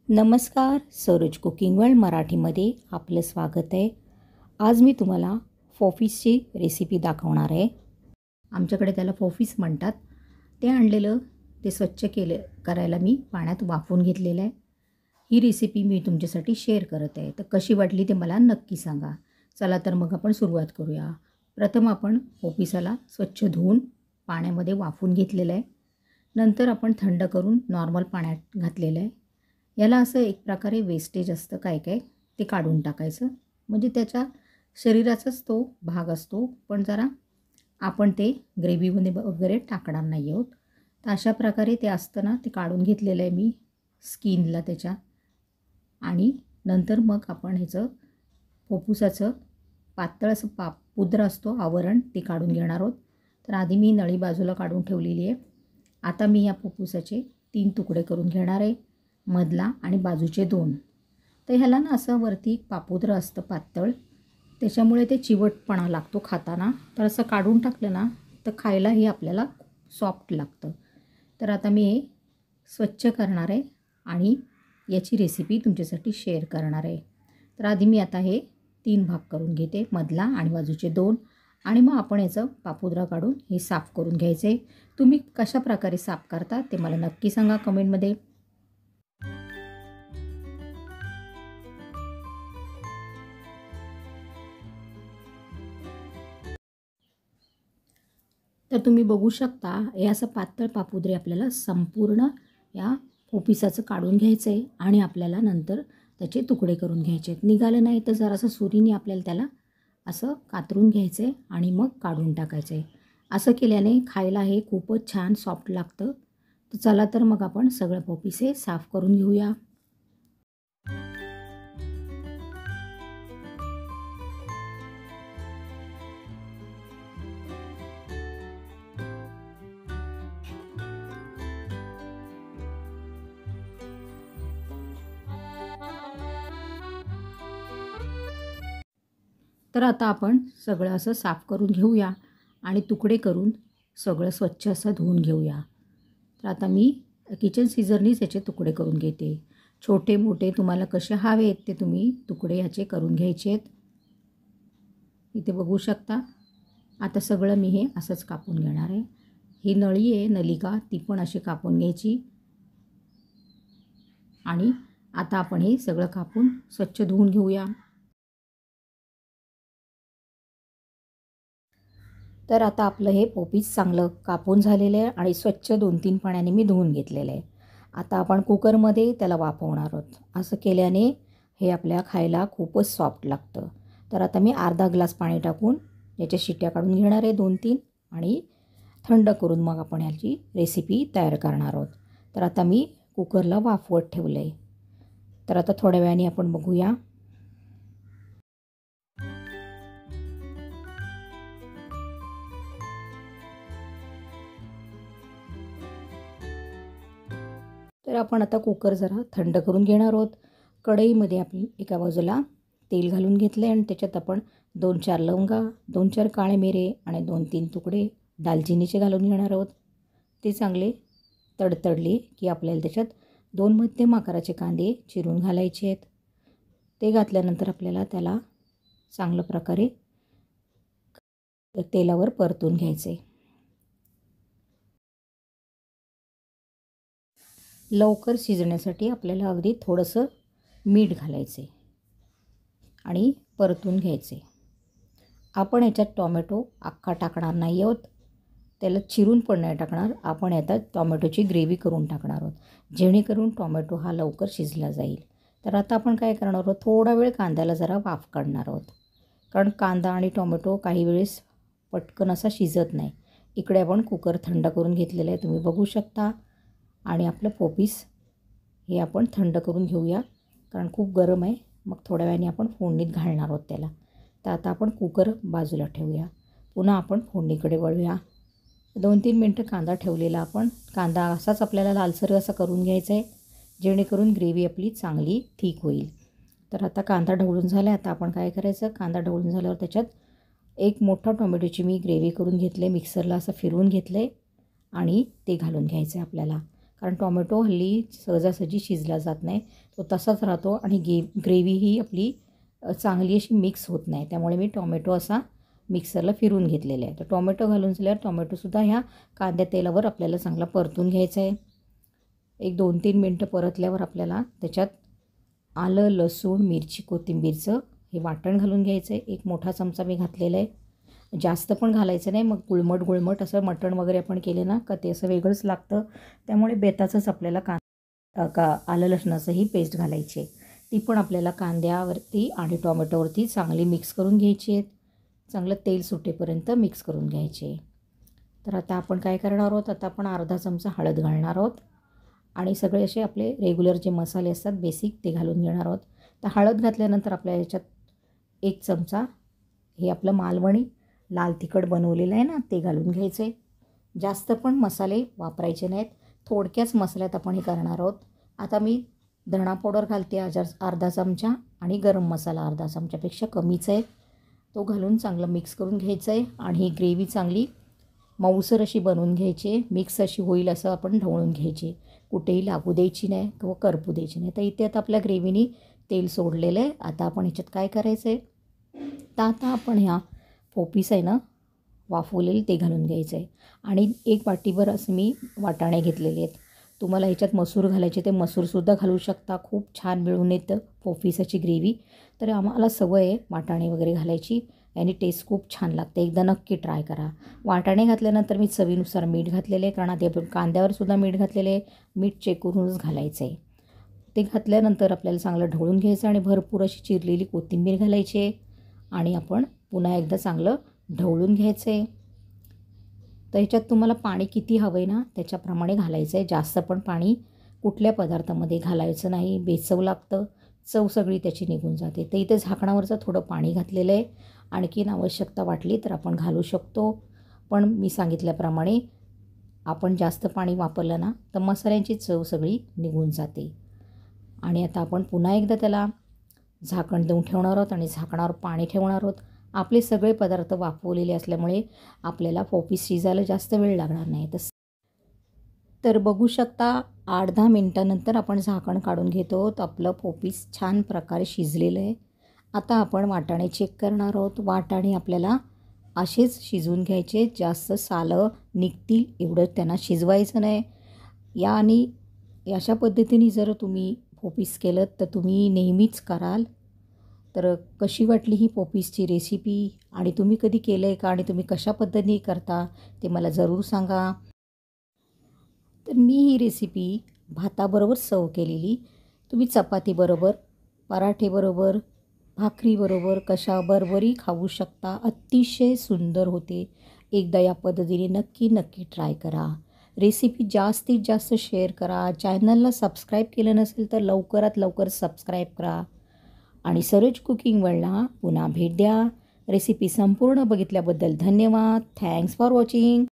नमस्कार, Saroj cooking world मराठीमध्ये आपलं स्वागत आहे. आज मी तुम्हाला फोफिसची रेसिपी दाखवणार आहे. आमच्याकडे त्याला फोफिस म्हणतात. ते आणलेलं ते स्वच्छ करायला मी पाण्यात वाफवून घेतलेलं आहे. ही रेसिपी मी तुमच्यासाठी शेअर करत आहे. तर कशी वाटली ते मला नक्की सांगा. चला तर मग आपण सुरुवात करूया. प्रथम आपण फोफिसाला स्वच्छ धुवून पाण्यामध्ये वाफवून घेतलेलं आहे. नंतर आपण थंड करून नॉर्मल पाण्यात घातलेलं आहे. याला असं एक प्रकारे वेस्टेज असतं काय ते काढून टाकायचं. म्हणजे त्याच्या शरीराचाच तो भाग असतो, पण जरा आपण ते ग्रेव्हीमध्ये वगैरे टाकणार नाही आहोत. तर अशा प्रकारे ते असतं ते काढून घेतलेलं आहे मी स्किनला त्याच्या. आणि नंतर मग आपण ह्याचं फुफ्फुसाचं पातळ असं पुद्र असतो आवरण ते काढून घेणार आहोत. तर आधी मी नळी बाजूला काढून ठेवलेली आहे. आता मी या फुफ्फुसाचे 3 तुकडे करून घेणार आहे, मधला आणि बाजूचे 2. तर ह्याला असं वरती एक पापुद्र असतं पातळ, त्याच्यामुळे ते चिवटपणा लागतो खाताना. तर असं काढून टाकलं तर खायलाही आपल्याला सॉफ्ट लागतं. तर आता मी हे स्वच्छ करणार आहे आणि याची रेसिपी तुमच्यासाठी शेअर करणार आहे. तर आधी मी आता हे 3 भाग करून घेते, मधला आणि बाजूचे 2. आणि मग आपण याचं पापुद्रा काढून हे साफ करून घ्यायचे. तुम्ही कशा प्रकारे साफ करता ते मला नक्की सांगा कमेंटमध्ये. तर तुम्ही बघू शकता हे असं पातळ पापुद्रे आपल्याला संपूर्ण या फोफिसाचं काढून घ्यायचं आहे आणि आपल्याला नंतर त्याचे तुकडे करून घ्यायचे आहेत. निघालं नाही तर जरासं सुरीने आपल्याला त्याला असं कातरून घ्यायचं आहे आणि मग काढून टाकायचं आहे. असं केल्याने खायला हे खूपच छान सॉफ्ट लागतं. तर चला तर मग आपण सगळं फोफिस हे साफ करून घेऊया. तर आता आपण सगळं असं साफ करून घेऊया आणि तुकडे करून सगळं स्वच्छ असं धुवून घेऊया. तर आता मी किचन सीझरनीच याचे तुकडे करून घेते. छोटे मोठे तुम्हाला कसे हवे आहेत ते तुम्ही तुकडे ह्याचे करून घ्यायचे आहेत. इथे बघू शकता. आता सगळं मी हे असंच कापून घेणार आहे. ही नळी आहे नलिका, ती पण अशी कापून घ्यायची. आणि आता आपण हे सगळं कापून स्वच्छ धुवून घेऊया. तर आता आपलं हे पोपीस चांगलं कापून झालेलं आहे आणि स्वच्छ 2-3 पाण्याने मी धुवून घेतलेलं आहे. आता आपण कुकरमध्ये त्याला वाफवणार आहोत. असं केल्याने हे आपल्या खायला खूपच सॉफ्ट लागतं. तर आता मी अर्धा ग्लास पाणी टाकून याच्या शिट्ट्या काढून घेणार आहे 2-3 आणि थंड करून मग आपण याची रेसिपी तयार करणार आहोत. तर आता मी कुकरला वाफवत ठेवलं आहे. तर आता थोड्या वेळाने आपण बघूया. तर आपण आता कुकर जरा थंड करून घेणार आहोत. कढईमध्ये आपण एका बाजूला तेल घालून घेतले आणि त्याच्यात आपण 2-4 लवंगा, 2-4 काळे मिरे आणि 2-3 तुकडे दालचिनीचे घालून घेणार आहोत. ते चांगले तडतडले की आपल्याला त्याच्यात 2 मध्यम आकाराचे कांदे चिरून घालायचे आहेत. ते घातल्यानंतर आपल्याला त्याला चांगल्या प्रकारे तेलावर परतून घ्यायचे. लवकर शिजण्यासाठी आपल्याला अगदी थोडंसं मीठ घालायचे आणि परतून घ्यायचे. आपण याच्यात टोमॅटो अख्खा टाकणार नाही आहोत, त्याला चिरून पण नाही टाकणार. आपण याच्यात टोमॅटोची ग्रेव्ही करून टाकणार आहोत, जेणेकरून टोमॅटो हा लवकर शिजला जाईल. तर आता आपण काय करणार आहोत, थोडा वेळ कांद्याला जरा वाफ काढणार आहोत, कारण कांदा आणि टोमॅटो काही वेळेस पटकन असा शिजत नाही. इकडे आपण कुकर थंड करून घेतलेलं आहे, तुम्ही बघू शकता. आणि आपलं पोपीस हे आपण थंड करून घेऊया, कारण खूप गरम आहे. मग थोड्या वेळाने आपण फोडणीत घालणार आहोत त्याला. तर आता आपण कुकर बाजूला ठेवूया. पुन्हा आपण फोडणीकडे वळूया. 2-3 मिनटं कांदा ठेवलेला आपण. कांदा असाच आपल्याला लालसर असा करून घ्यायचा आहे, जेणेकरून ग्रेव्ही आपली चांगली थिक होईल. तर आता कांदा ढवळून झाला. आता आपण काय करायचं, कांदा ढवळून झाल्यावर त्याच्यात एक मोठा टोमॅटोची मी ग्रेव्ही करून घेतले, मिक्सरला असं फिरवून घेतले आणि ते घालून घ्यायचं आहे आपल्याला. कारण टॉमॅटो हल्ली सहजासहजी शिजला जात नाही, तो तसाच राहतो आणि ग्रेव्ही ही आपली चांगली अशी मिक्स होत नाही. त्यामुळे मी टॉमॅटो असा मिक्सरला फिरून घेतलेला आहे. तर टॉमॅटो घालून झाल्यावर टॉमॅटोसुद्धा ह्या कांद्या तेलावर आपल्याला चांगला परतून घ्यायचा आहे. एक 2-3 मिनटं परतल्यावर आपल्याला त्याच्यात आलं, लसूण, मिरची, कोथिंबीरचं हे वाटण घालून घ्यायचं आहे. 1 मोठा चमचा मी घातलेला आहे. जास्त पण घालायचं नाही, मग गुळमट असं मटण वगैरे आपण केले ना का ते असं वेगळंच लागतं. त्यामुळे बेताचंच आपल्याला आलं लसणाचंही पेस्ट घालायची आहे. ती पण आपल्याला कांद्यावरती आणि टॉमॅटोवरती चांगली मिक्स करून घ्यायची आहेत. चांगलं तेल सुटेपर्यंत मिक्स करून घ्यायचे. तर आता आपण काय करणार आहोत, आता आपण अर्धा चमचा हळद घालणार आहोत आणि सगळे असे आपले रेग्युलर जे मसाले असतात बेसिक ते घालून घेणार आहोत. तर हळद घातल्यानंतर आपल्या याच्यात 1 चमचा हे आपलं मालवणी लाल तिखट बनवलेलं आहे ना ते घालून घ्यायचं आहे. जास्त पण मसाले वापरायचे नाहीत, थोडक्याच मसाल्यात आपण हे करणार आहोत. आता मी धणा पावडर घालते अर्धा चमचा आणि गरम मसाला अर्धा चमच्यापेक्षा कमीच आहे, तो घालून चांगलं मिक्स करून घ्यायचं आहे. आणि ही ग्रेव्ही चांगली मऊसर अशी बनवून घ्यायची, मिक्स अशी होईल असं आपण ढवळून घ्यायची, कुठेही लागू द्यायची नाही किंवा करपू द्यायची नाही. तर इथे आता आपल्या ग्रेव्हीनी तेल सोडलेलं आहे. आता आपण ह्याच्यात काय करायचं आहे, तर आता आपण ह्या पोपीस आहे ना वाफवलेले ते घालून घ्यायचं आहे. आणि 1 वाटीभर असं मी वाटाणे घेतलेले आहेत. तुम्हाला ह्याच्यात मसूर घालायचे ते मसूरसुद्धा घालू शकता, खूप छान मिळून येतं पोपीसाची ग्रेव्ही. तर आम्हाला सवय आहे वाटाणे वगैरे घालायची, याने टेस्ट खूप छान लागते. एकदा नक्की ट्राय करा. वाटाणे घातल्यानंतर मी चवीनुसार मीठ घातलेले आहे, कारण आधी आपण कांद्यावरसुद्धा मीठ घातलेले आहे. मीठ चेक करूनच घालायचं आहे. ते घातल्यानंतर आपल्याला चांगलं ढवळून घ्यायचं आणि भरपूर अशी चिरलेली कोथिंबीर घालायची आहे आणि आपण पुन्हा एकदा चांगलं ढवळून घ्यायचं आहे. तर ह्याच्यात तुम्हाला पाणी किती हवं आहे ना त्याच्याप्रमाणे घालायचं आहे. जास्त पण पाणी कुठल्या पदार्थामध्ये घालायचं नाही, बेचव लागतं, चव सगळी त्याची निघून जाते. तर इथे झाकणावरचं थोडं पाणी घातलेलं आहे. आणखीन आवश्यकता वाटली तर आपण घालू शकतो, पण मी सांगितल्याप्रमाणे आपण जास्त पाणी वापरलं ना तर मसाल्यांची चव सगळी निघून जाते. आणि आता आपण पुन्हा एकदा त्याला झाकण देऊन ठेवणार आहोत आणि झाकणावर पाणी ठेवणार आहोत. आपले सगळे पदार्थ वाफवलेले असल्यामुळे आपल्याला पोपीस शिजायला जास्त वेळ लागणार नाही. तर बघू शकता 8-10 मिनटानंतर आपण झाकण काढून घेतो, तर आपलं पोपीस छान प्रकारे शिजलेलं आहे. आता आपण वाटाणे चेक करणार आहोत. वाटाणे आपल्याला असेच शिजवून घ्यायचे, जास्त सालं निघतील एवढं त्यांना शिजवायचं नाही. आणि अशा पद्धतीने जर तुम्ही पोपीस केलं तर तुम्ही नेहमीच कराल. तर कशी वाटली ही पोपीसची रेसिपी आणि तुम्ही कधी केलं आहे का आणि तुम्ही कशा पद्धतीने करता ते मला जरूर सांगा. तर मी ही रेसिपी भाताबरोबर सर्व केलेली, तुम्ही चपातीबरोबर, पराठेबरोबर, भाकरीबरोबर कशाबरोबरही खाऊ शकता. अतिशय सुंदर होते. एकदा या पद्धतीने नक्की ट्राय करा. रेसिपी जास्तीत जास्त शेअर करा. चॅनलला सबस्क्राईब केलं नसेल तर लवकरात लवकर सबस्क्राईब करा आणि सरोज कुकिंग वर्ल्डला पुन्हा भेट द्या. रेसिपी संपूर्ण बघितल्याबद्दल धन्यवाद. Thanks for watching.